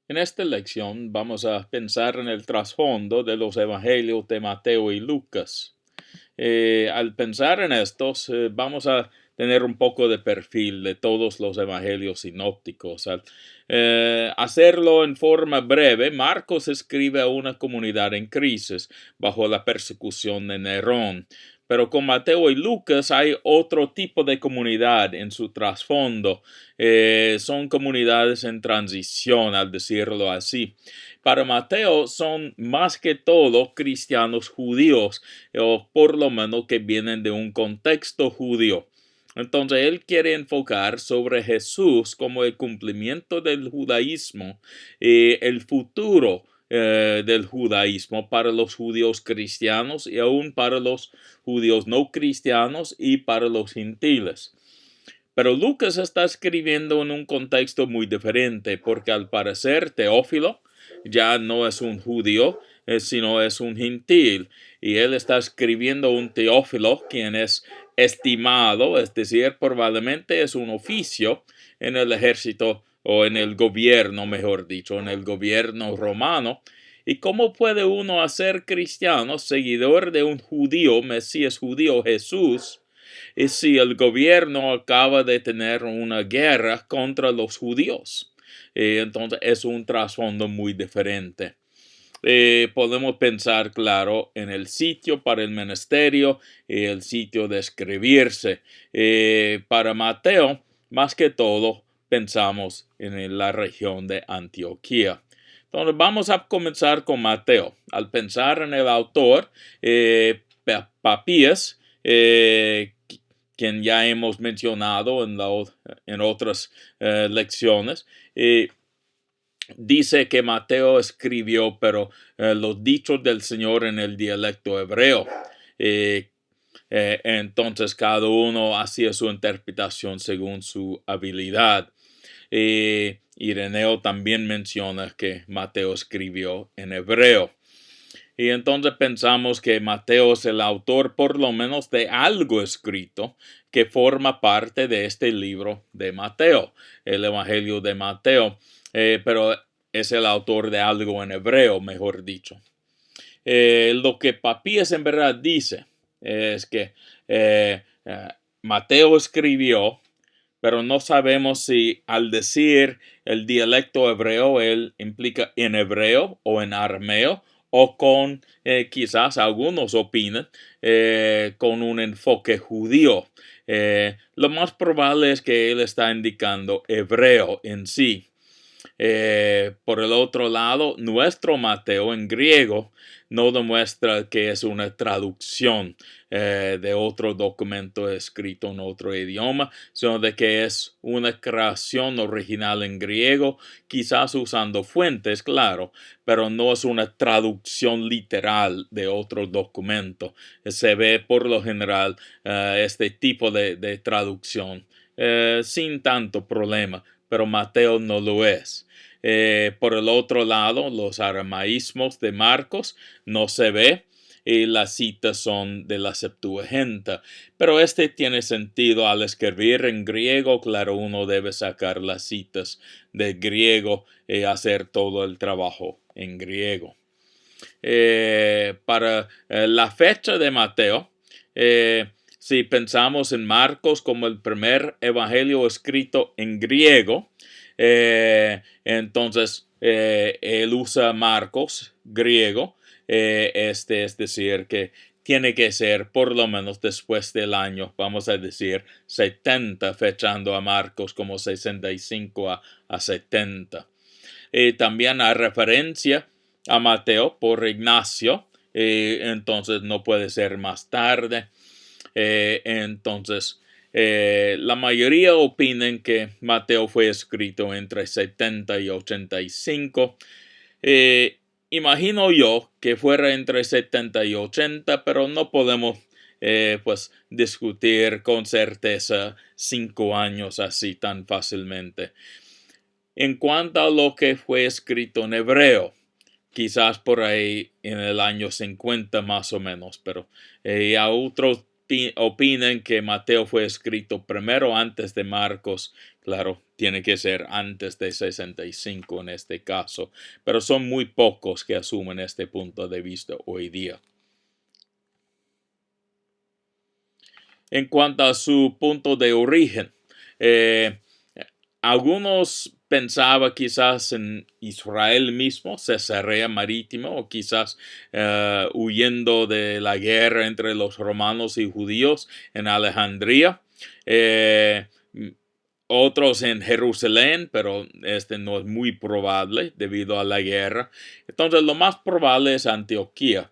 En esta lección vamos a pensar en el trasfondo de los evangelios de Mateo y Lucas. Al pensar en estos, vamos a tener un poco de perfil de todos los evangelios sinópticos. Al hacerlo en forma breve, Marcos escribe a una comunidad en crisis bajo la persecución de Nerón. Pero con Mateo y Lucas hay otro tipo de comunidad en su trasfondo. Son comunidades en transición, al decirlo así. Para Mateo son más que todo cristianos judíos, o por lo menos que vienen de un contexto judío. Entonces él quiere enfocar sobre Jesús como el cumplimiento del judaísmo y el futuro del judaísmo para los judíos cristianos y aún para los judíos no cristianos y para los gentiles. Pero Lucas está escribiendo en un contexto muy diferente, porque al parecer Teófilo ya no es un judío, sino es un gentil. Y él está escribiendo un Teófilo, quien es estimado, es decir, probablemente es un oficio en el ejército o en el gobierno, mejor dicho, en el gobierno romano. ¿Y cómo puede uno hacer cristiano, seguidor de un judío, Mesías judío Jesús, y si el gobierno acaba de tener una guerra contra los judíos? Entonces es un trasfondo muy diferente. Podemos pensar, claro, en el sitio para el ministerio y el sitio de escribirse. Para Mateo, más que todo, pensamos en la región de Antioquía. Entonces vamos a comenzar con Mateo. Al pensar en el autor, Papías, quien ya hemos mencionado en otras lecciones, dice que Mateo escribió, pero los dichos del Señor en el dialecto hebreo. Entonces cada uno hacía su interpretación según su habilidad. Ireneo también menciona que Mateo escribió en hebreo. Y entonces pensamos que Mateo es el autor por lo menos de algo escrito que forma parte de este libro de Mateo, el Evangelio de Mateo, pero es el autor de algo en hebreo, mejor dicho. Lo que Papías en verdad dice es que Mateo escribió, pero no sabemos si al decir el dialecto hebreo, él implica en hebreo o en arameo, o con, quizás algunos opinan, con un enfoque judío. Lo más probable es que él está indicando hebreo en sí. Por el otro lado, nuestro Mateo en griego no demuestra que es una traducción de otro documento escrito en otro idioma, sino de que es una creación original en griego, quizás usando fuentes, claro, pero no es una traducción literal de otro documento. Se ve por lo general este tipo de traducción sin tanto problema, pero Mateo no lo es. Por el otro lado, los aramaísmos de Marcos no se ve y las citas son de la Septuaginta. Pero este tiene sentido al escribir en griego. Claro, uno debe sacar las citas de griego y hacer todo el trabajo en griego. Para la fecha de Mateo, si pensamos en Marcos como el primer evangelio escrito en griego, entonces él usa Marcos griego, es decir, que tiene que ser por lo menos después del año, vamos a decir 70, fechando a Marcos como 65 a 70. También hay referencia a Mateo por Ignacio, entonces no puede ser más tarde. Entonces, la mayoría opinan que Mateo fue escrito entre 70 y 85. Imagino yo que fuera entre 70 y 80, pero no podemos pues discutir con certeza 5 años así tan fácilmente. En cuanto a lo que fue escrito en hebreo, quizás por ahí en el año 50 más o menos, pero a otros opinan que Mateo fue escrito primero antes de Marcos. Claro, tiene que ser antes de 65 en este caso, pero son muy pocos que asumen este punto de vista hoy día. En cuanto a su punto de origen, algunos pensaban quizás en Israel mismo, Cesarea Marítima, o quizás huyendo de la guerra entre los romanos y judíos en Alejandría. Otros en Jerusalén, pero este no es muy probable debido a la guerra. Entonces, lo más probable es Antioquía.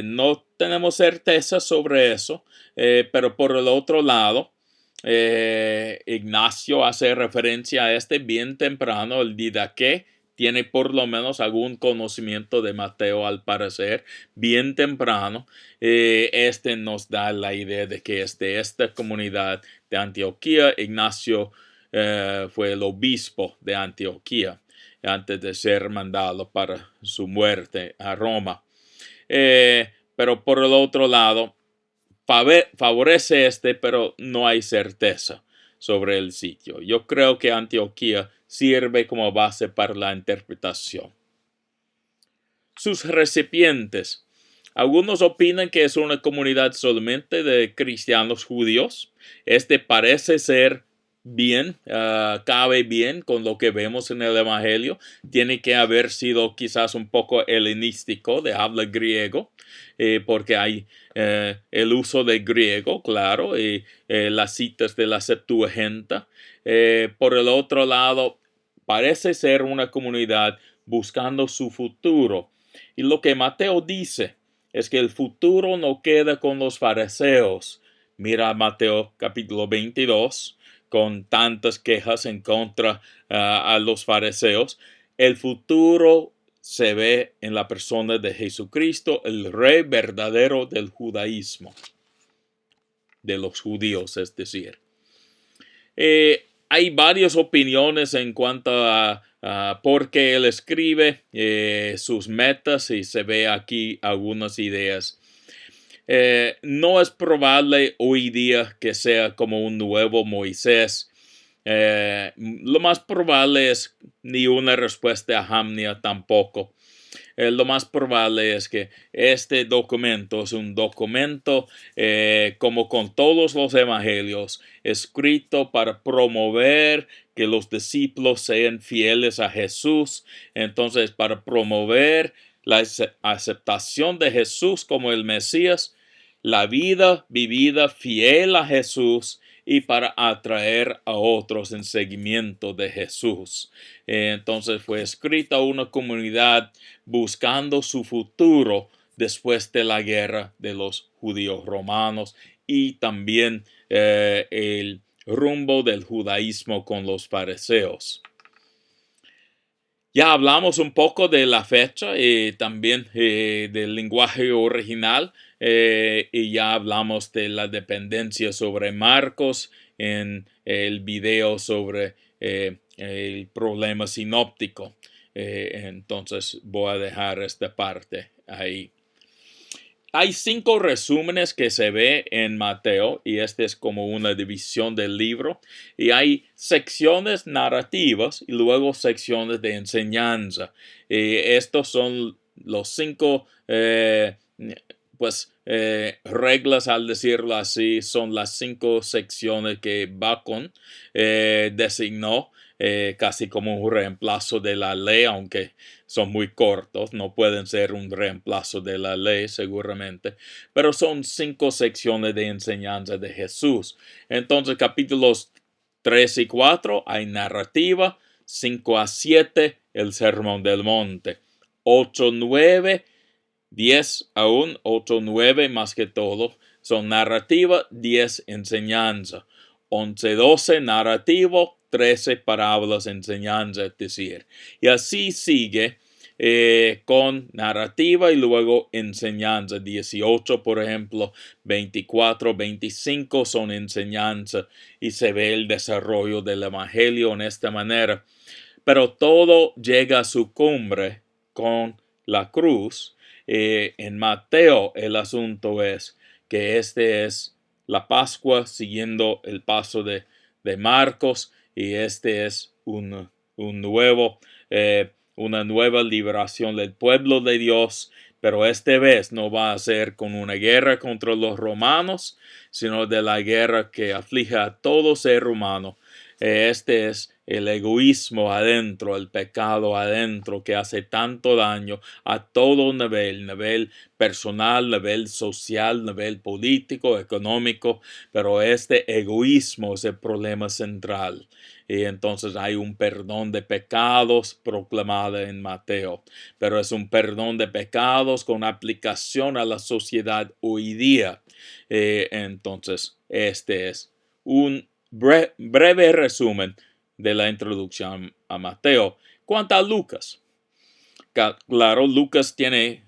No tenemos certeza sobre eso, pero por el otro lado, Ignacio hace referencia a este bien temprano, el Didaqué, tiene por lo menos algún conocimiento de Mateo al parecer, bien temprano. Este nos da la idea de que es de esta comunidad de Antioquía. Ignacio fue el obispo de Antioquía antes de ser mandado para su muerte a Roma. Pero por el otro lado, favorece pero no hay certeza sobre el sitio. Yo creo que Antioquía sirve como base para la interpretación. Sus recipientes. Algunos opinan que es una comunidad solamente de cristianos judíos. Este parece ser bien, cabe bien con lo que vemos en el Evangelio. Tiene que haber sido quizás un poco helenístico, de habla griego, porque hay el uso de griego, claro, y las citas de la Septuaginta. Por el otro lado, parece ser una comunidad buscando su futuro. Y lo que Mateo dice es que el futuro no queda con los fariseos. Mira Mateo capítulo 22, con tantas quejas en contra a los fariseos. El futuro se ve en la persona de Jesucristo, el rey verdadero del judaísmo, de los judíos, es decir. Hay varias opiniones en cuanto a por qué él escribe sus metas, y se ve aquí algunas ideas. No es probable hoy día que sea como un nuevo Moisés. Lo más probable es ni una respuesta a Hamnia tampoco. Lo más probable es que este documento es un documento, como con todos los evangelios, escrito para promover que los discípulos sean fieles a Jesús. Entonces, para promover la aceptación de Jesús como el Mesías, la vida vivida fiel a Jesús, y para atraer a otros en seguimiento de Jesús. Entonces fue escrita una comunidad buscando su futuro después de la guerra de los judíos romanos, y también el rumbo del judaísmo con los fariseos. Ya hablamos un poco de la fecha y también del lenguaje original, y ya hablamos de la dependencia sobre Marcos en el video sobre el problema sinóptico. Entonces voy a dejar esta parte ahí. Hay 5 resúmenes que se ve en Mateo, y este es como una división del libro, y hay secciones narrativas y luego secciones de enseñanza. Estos son los 5 reglas, al decirlo así, son las 5 secciones que Bacon designó casi como un reemplazo de la ley, aunque son muy cortos, no pueden ser un reemplazo de la ley seguramente, pero son 5 secciones de enseñanza de Jesús. Entonces, capítulos 3 y 4 hay narrativa, 5 a 7 el Sermón del Monte, 8, 9, 10 aún, 8, 9 más que todo son narrativa, 10 enseñanza, 11, 12 narrativo, 13 parábolas enseñanza, es decir, y así sigue con narrativa y luego enseñanza. 18, por ejemplo, 24, 25 son enseñanza, y se ve el desarrollo del evangelio en esta manera. Pero todo llega a su cumbre con la cruz. En Mateo el asunto es que este es la Pascua siguiendo el paso de Marcos, y este es un nuevo, una nueva liberación del pueblo de Dios, pero esta vez no va a ser con una guerra contra los romanos, sino de la guerra que aflige a todo ser humano. Este es el egoísmo adentro, el pecado adentro que hace tanto daño a todo nivel personal, nivel social, nivel político, económico, pero este egoísmo es el problema central. Y entonces hay un perdón de pecados proclamado en Mateo, pero es un perdón de pecados con aplicación a la sociedad hoy día. Entonces, este es un breve resumen de la introducción a Mateo. Cuanto a Lucas, claro, Lucas tiene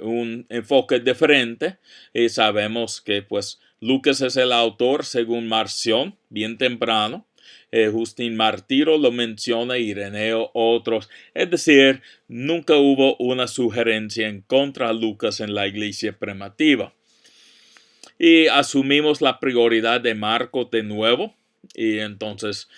un enfoque diferente y sabemos que pues Lucas es el autor según Marción, bien temprano. Justín Martiro lo menciona, Ireneo, otros. Es decir, nunca hubo una sugerencia en contra de Lucas en la iglesia primitiva. Y asumimos la prioridad de Marcos de nuevo. Y entonces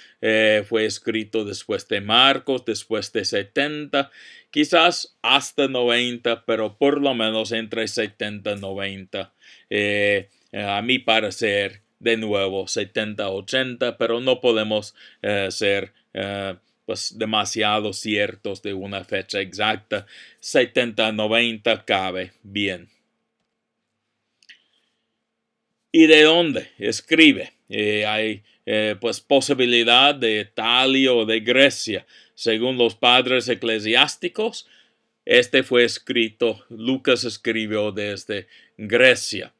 fue escrito después de Marcos, después de 70, quizás hasta 90, pero por lo menos entre 70 y 90. A mi parecer, de nuevo, 70, 80, pero no podemos ser pues demasiado ciertos de una fecha exacta. 70, 90 cabe bien. ¿Y de dónde escribe? Hay pues posibilidad de Italia o de Grecia. Según los padres eclesiásticos, este fue escrito, Lucas escribió desde Grecia.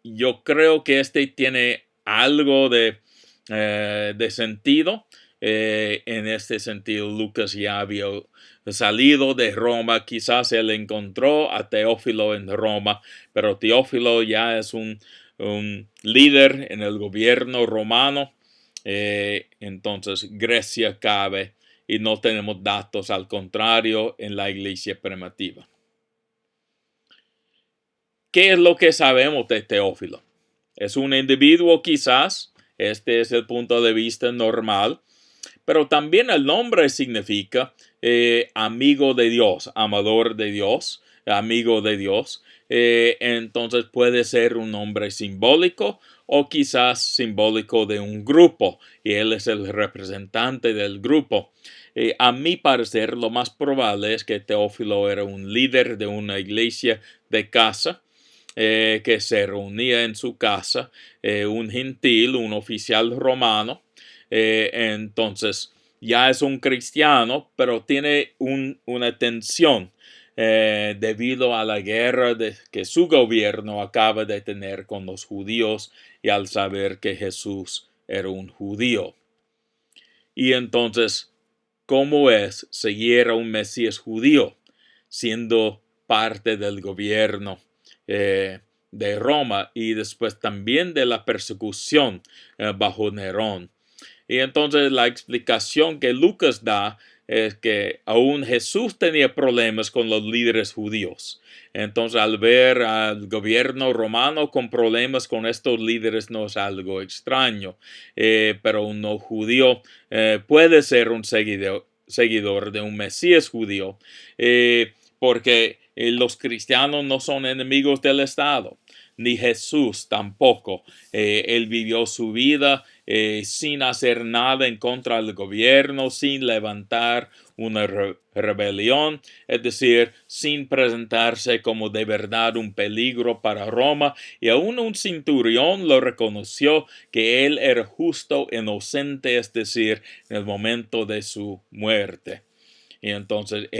Yo creo que este tiene algo de sentido. En este sentido, Lucas ya había salido de Roma. Quizás él encontró a Teófilo en Roma, pero Teófilo ya es un líder en el gobierno romano. Entonces Grecia cabe y no tenemos datos, al contrario, en la iglesia primitiva. ¿Qué es lo que sabemos de Teófilo? Es un individuo quizás, este es el punto de vista normal, pero también el nombre significa amigo de Dios, amador de Dios, amigo de Dios. Entonces puede ser un nombre simbólico o quizás simbólico de un grupo, y él es el representante del grupo. A mi parecer, lo más probable es que Teófilo era un líder de una iglesia de casa, que se reunía en su casa, un gentil, un oficial romano. Entonces ya es un cristiano, pero tiene una tensión debido a la guerra que su gobierno acaba de tener con los judíos, y al saber que Jesús era un judío. Y entonces, ¿cómo es seguir a un Mesías judío siendo parte del gobierno de Roma y después también de la persecución bajo Nerón? Y entonces la explicación que Lucas da es que aún Jesús tenía problemas con los líderes judíos. Entonces, al ver al gobierno romano con problemas con estos líderes, no es algo extraño. Pero un no judío puede ser un seguidor de un Mesías judío, porque los cristianos no son enemigos del Estado, ni Jesús tampoco. Él vivió su vida sin hacer nada en contra del gobierno, sin levantar una rebelión, es decir, sin presentarse como de verdad un peligro para Roma, y aún un centurión lo reconoció que él era justo, inocente, es decir, en el momento de su muerte. Y entonces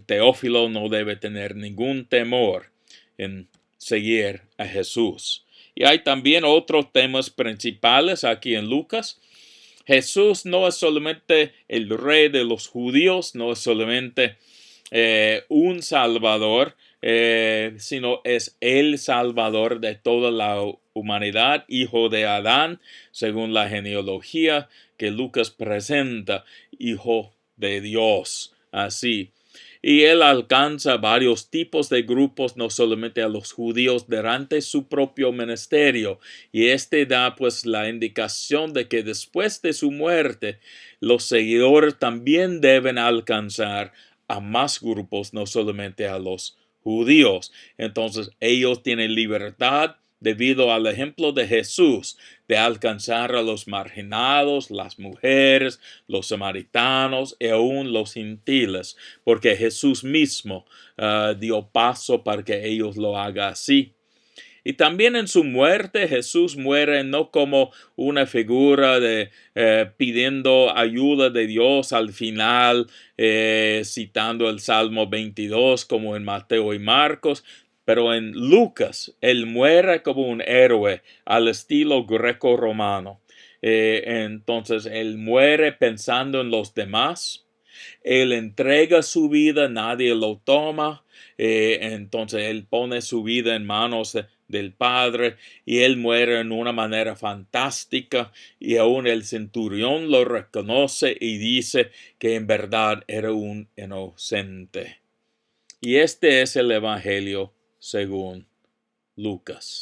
Teófilo no debe tener ningún temor en seguir a Jesús. Y hay también otros temas principales aquí en Lucas. Jesús no es solamente el rey de los judíos, no es solamente un salvador, sino es el salvador de toda la humanidad, hijo de Adán, según la genealogía que Lucas presenta, hijo de Dios. Así. Y él alcanza varios tipos de grupos, no solamente a los judíos durante su propio ministerio. Y da pues la indicación de que después de su muerte, los seguidores también deben alcanzar a más grupos, no solamente a los judíos. Entonces ellos tienen libertad debido al ejemplo de Jesús de alcanzar a los marginados, las mujeres, los samaritanos y aún los gentiles, porque Jesús mismo dio paso para que ellos lo hagan así. Y también en su muerte Jesús muere no como una figura de pidiendo ayuda de Dios al final, citando el Salmo 22 como en Mateo y Marcos, pero en Lucas él muere como un héroe al estilo greco-romano. Entonces él muere pensando en los demás. Él entrega su vida, nadie lo toma. Entonces él pone su vida en manos del Padre y él muere en una manera fantástica y aún el centurión lo reconoce y dice que en verdad era un inocente. Y este es el Evangelio según Lucas.